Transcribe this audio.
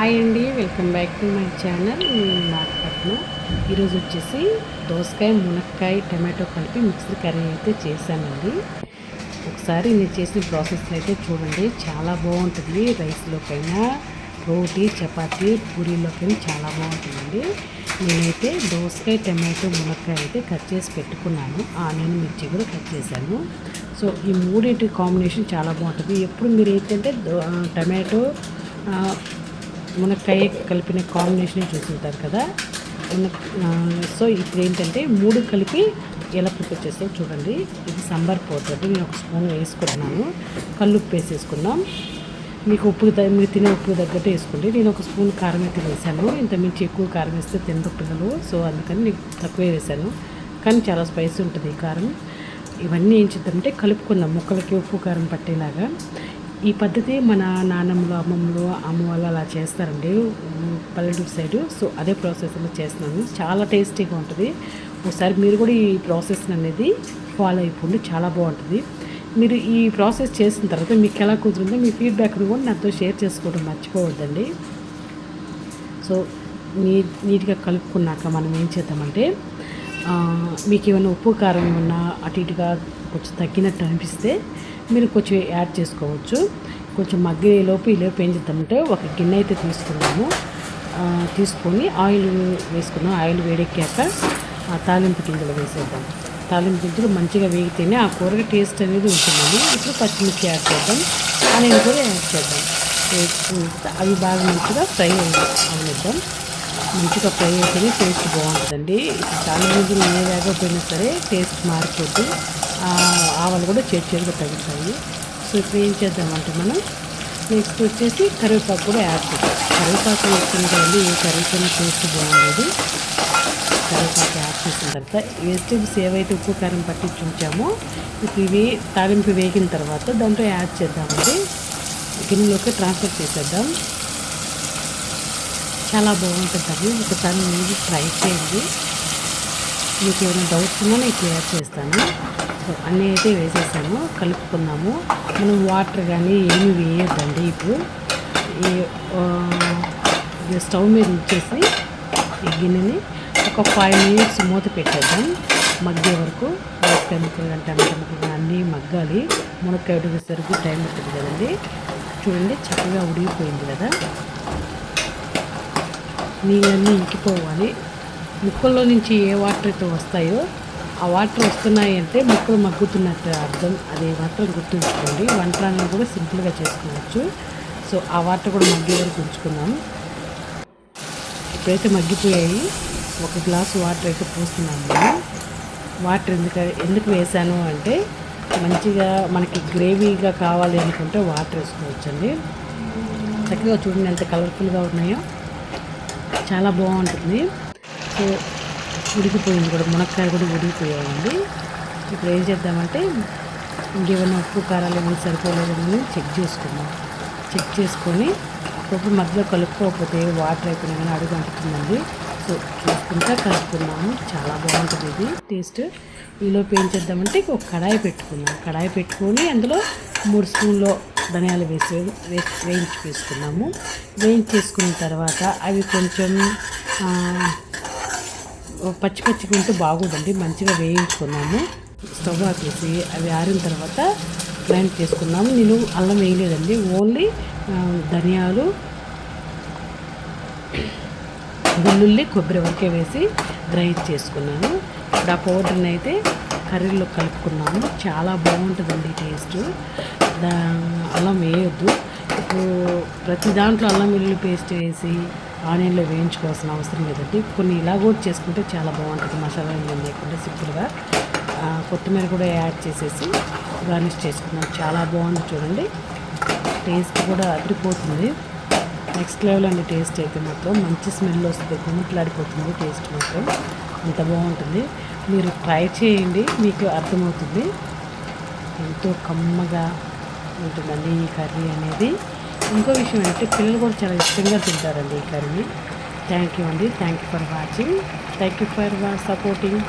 Hi అండి, welcome back to my channel. నేను నాగపట్నం. ఈరోజు వచ్చేసి దోసకాయ, మునక్కాయ, టమాటో కలిపి మిక్స్డ్ కర్రీ అయితే చేశానండి. ఒకసారి నేను చేసిన ప్రాసెస్ని అయితే చూడండి, చాలా బాగుంటుంది. రైస్లోకైనా, రోటీ, చపాతీ, పూరీలోకైనా చాలా బాగుంటుందండి. నేనైతే దోసకాయ, టమాటో, మునక్కాయ అయితే కట్ చేసి పెట్టుకున్నాను. ఆనియన్, మిర్చి కూడా కట్ చేశాను. సో ఈ మూడింటి కాంబినేషన్ చాలా బాగుంటుంది. ఎప్పుడు మీరు ఏంటంటే టమాటో, మునక్కాయ కలిపిన కాంబినేషన్ చూసుంటారు కదా. సో ఇప్పుడు ఏంటంటే మూడు కలిపి ఎలా ప్రిపేర్ చేస్తారో చూడండి. ఇది సాంబార్ పౌడర్, నేను ఒక స్పూన్ వేసుకున్నాను. కల్లుప్పు వేసేసుకున్నాం. మీకు ఉప్పు మీరు తినే ఉప్పు తగ్గట్టు వేసుకోండి. నేను ఒక స్పూన్ కారం అయితే వేసాను. ఇంత మించి ఎక్కువ కారం వేస్తే తినరు పిల్లలు, సో అందుకని నేను తక్కువే వేసాను. కానీ చాలా స్పైసీ ఉంటుంది ఈ కారం. ఇవన్నీ ఏం చేద్దామంటే కలుపుకుందాం, ముక్కలకి ఉప్పు కారం పట్టేలాగా. ఈ పద్ధతి మన నాన్నమ్మలు, అమ్మమ్మలు, అమ్మ వాళ్ళు అలా చేస్తారండి పల్లెటూరు సైడు. సో అదే ప్రాసెస్లో చేస్తున్నాను. చాలా టేస్టీగా ఉంటుంది. ఒకసారి మీరు కూడా ఈ ప్రాసెస్ అనేది ఫాలో అయిపోండి, చాలా బాగుంటుంది. మీరు ఈ ప్రాసెస్ చేసిన తర్వాత మీకు ఎలా కుదిరిందో మీ ఫీడ్బ్యాక్ని కూడా నాతో షేర్ చేసుకోవడం మర్చిపోవద్దండి. సో నీట్గా కలుపుకున్నాక మనం ఏం చేద్దామంటే, మీకు ఏమైనా ఉప్పు కారం ఏమన్నా అటు ఇటుగా కొంచెం తగ్గినట్టు అనిపిస్తే మీరు కొంచెం యాడ్ చేసుకోవచ్చు. కొంచెం మగ్గేలోపు ఈలోపు ఏం చేద్దామంటే ఒక గిన్నె అయితే తీసుకొని ఆయిల్ వేసుకున్నాం. ఆయిల్ వేడెక్కాక తాలింపు గింజలు వేసేద్దాం. తాలింపు గింజలు మంచిగా వేగితేనే ఆ కూరకి టేస్ట్ అనేది ఉంటుందండి. ఇప్పుడు పచ్చిమిర్చి యాడ్ చేద్దాం, ఆనియన్ కూడా యాడ్ చేద్దాం. అవి బాగా మంచిగా ఫ్రై అవనిద్దాం. మంచిగా ఫ్రై అయితేనే టేస్ట్ బాగుంటుందండి. తాలింపు గింజలు ఏ వేగపోయినా సరే టేస్ట్ మారిపోద్ది. ఆవాలు కూడా చేరుగా తగ్గుతాయి. సో ఇప్పుడు ఏం చేద్దామంటే మనం నెక్స్ట్ వచ్చేసి కరివేపాకు కూడా యాడ్ చేద్దాం. కరివేపాకు వేసుకుని కదండి ఏ కర్రీకైనా టేస్ట్ బాగుండేది. కరివేపాకు యాడ్ చేసిన తర్వాత వెజిటేబుల్స్ ఏవైతే ఉప్పు కారం పట్టించి ఉంచామో ఇప్పుడు ఇవి తాలింపు వేగిన తర్వాత దాంట్లో యాడ్ చేద్దామండి. గిన్నెలోకి ట్రాన్స్ఫర్ చేసేద్దాం. చాలా బాగుంటుంది. ఒకసారి మీరు ట్రై చేయండి. మీకు ఏమైనా డౌట్స్ ఉన్నా నేను క్లియర్ చేస్తాను. సో అన్నీ అయితే వేసేసాము, కలుపుకున్నాము. మనం వాటర్ కానీ ఏమి వేయొద్దండి. ఇప్పుడు ఈ స్టవ్ మీద ఉంచేసి ఈ గిన్నెని ఒక 5 minutes మూత పెట్టేద్దాం, మగ్గే వరకు. దోసకాయ ముక్కలు కానీ టమాటా ముక్కలు కానీ అన్నీ మగ్గాలి. మునక్కాయ ఉడికేసరికి టైం పడుతుంది కదండి. చూడండి చక్కగా ఉడికిపోయింది కదా. నీళ్ళన్నీ ఇంకిపోవాలి. ముక్కల్లో నుంచి ఏ వాటర్ అయితే వస్తాయో ఆ వాటర్ వస్తున్నాయి అంటే ముక్కలు మగ్గుతున్నట్టు అర్థం. అది మాత్రం గుర్తుంచుకోండి. వంట అనేది కూడా సింపుల్గా చేసుకోవచ్చు. సో ఆ వాటర్ కూడా మగ్గే వరకు ఉంచుకుందాం. ఇప్పుడైతే మగ్గిపోయాయి. ఒక గ్లాసు వాటర్ అయితే పోస్తున్నాను నేను. వాటర్ ఎందుకు వేసాను అంటే, మంచిగా మనకి గ్రేవీగా కావాలి అనుకుంటే వాటర్ వేసుకోవచ్చండి. చక్కగా చూడండి ఎంత కలర్ఫుల్గా ఉన్నాయో, చాలా బాగుంటుంది. సో ఉడికిపోయింది కూడా, మునక్కాయ కూడా ఉడికిపోయాయండి. ఇప్పుడు ఏం చేద్దామంటే ఇంకేమైనా ఉప్పు కారాలు ఏమైనా సరిపోలేదని చెక్ చేసుకొని అప్పుడప్పుడు మధ్యలో కలుపుకోకపోతే వాటర్ అయిపోయినా కానీ అడుగు అంటుతుందండి. సో చూసుకుంటా కలుపుకున్నాము. చాలా బాగుంటుంది ఇది టేస్ట్. ఈలోపు ఏం చేద్దామంటే ఒక కడాయి పెట్టుకొని అందులో 3 స్పూన్లు ధనియాలు వేయించేసుకున్న తర్వాత అవి కొంచెం పచ్చిగా ఉంటే బాగోదండి. మంచిగా వేయించుకున్నాము. స్టవ్ ఆపేసి అవి ఆరిన తర్వాత గ్రైండ్ చేసుకున్నాము. నేను అల్లం వేయలేదండి, ఓన్లీ ధనియాలు, వెల్లుల్లి, కొబ్బరి వరకే వేసి గ్రైండ్ చేసుకున్నాను. ఇప్పుడు ఆ పౌడర్ని అయితే కర్రీలో కలుపుకున్నాము. చాలా బాగుంటుందండి టేస్ట్. అల్లం వేయొద్దు. ఇప్పుడు ప్రతి దాంట్లో అల్లం వెల్లుల్లి పేస్ట్ వేసి ఆనియన్లో వేయించుకోవాల్సిన అవసరం లేదండి. కొన్ని ఇలా కూడా చేసుకుంటే చాలా బాగుంటుంది. మసాలా ఏం లేకుండా సింపుల్గా కొత్తిమీర కూడా యాడ్ చేసేసి గార్నిష్ చేసుకున్నాం. చాలా బాగుంది చూడండి. టేస్ట్ కూడా అదిరిపోతుంది. నెక్స్ట్ లెవెల్ అండి. టేస్ట్ అయితే మాత్రం మంచి స్మెల్ వస్తుంది, గుమ్మట్లాడిపోతుంది. టేస్ట్ మాత్రం అంత బాగుంటుంది. మీరు ట్రై చేయండి, మీకు అర్థమవుతుంది. ఎంతో కమ్మగా ఉంటుందండి ఈ కర్రీ అనేది. ఇంకో విషయం ఏంటంటే పిల్లలు కూడా చాలా ఇష్టంగా తింటారండి ఈ కర్రీని. థ్యాంక్ యూ అండి. Thank you for watching. Thank you for supporting.